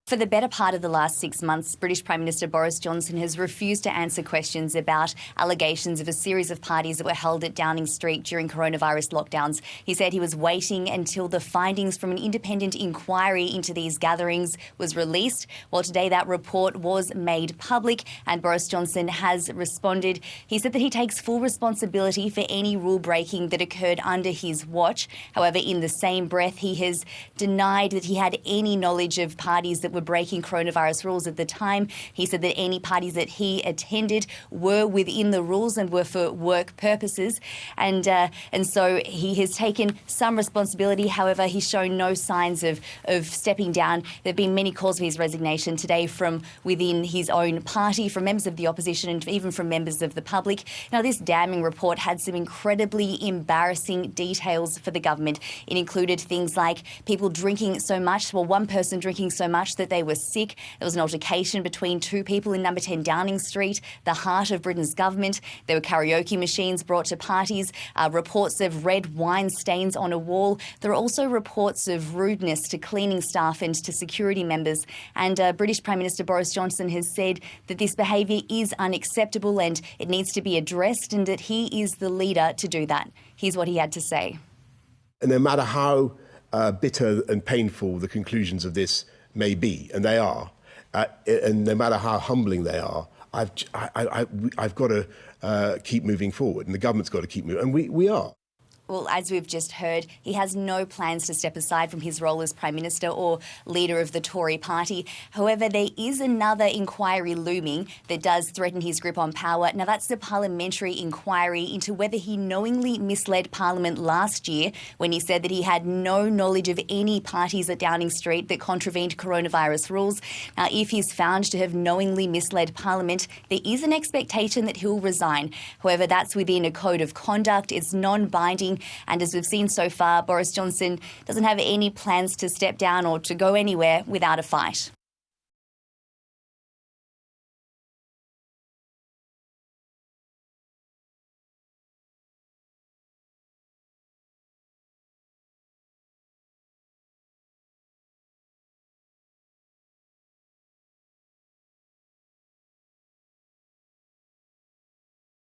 For the better part of the last 6 months, British Prime Minister Boris Johnson has refused to answer questions about allegations of a series of parties that were held at Downing Street during coronavirus lockdowns. He said he was waiting until the findings from an independent inquiry into these gatherings was released. Well, today that report was made public and Boris Johnson has responded. He said that he takes full responsibility for any rule breaking that occurred under his watch. However, in the same breath, he has denied that he had any knowledge of parties that were breaking coronavirus rules at the time. He said that any parties that he attended were within the rules and were for work purposes. And so he has taken some responsibility. However, he's shown no signs of stepping down. There have been many calls for his resignation today from within his own party, from members of the opposition and even from members of the public. Now, this damning report had some incredibly embarrassing details for the government. It included things like people drinking so much, well, one person drinking so much that they were sick. There was an altercation between two people in number 10 Downing Street, the heart of Britain's government. There were karaoke machines brought to parties, reports of red wine stains on a wall. There are also reports of rudeness to cleaning staff and to security members. And British Prime Minister Boris Johnson has said that this behaviour is unacceptable and it needs to be addressed and that he is the leader to do that. Here's what he had to say. And no matter how bitter and painful the conclusions of this may be, and they are, and no matter how humbling they are, I've got to keep moving forward, and the government's got to keep moving, and we are. Well, as we've just heard, he has no plans to step aside from his role as Prime Minister or leader of the Tory party. However, there is another inquiry looming that does threaten his grip on power. Now, that's the parliamentary inquiry into whether he knowingly misled Parliament last year when he said that he had no knowledge of any parties at Downing Street that contravened coronavirus rules. Now, if he's found to have knowingly misled Parliament, there is an expectation that he'll resign. However, that's within a code of conduct. It's non-binding. And as we've seen so far, Boris Johnson doesn't have any plans to step down or to go anywhere without a fight.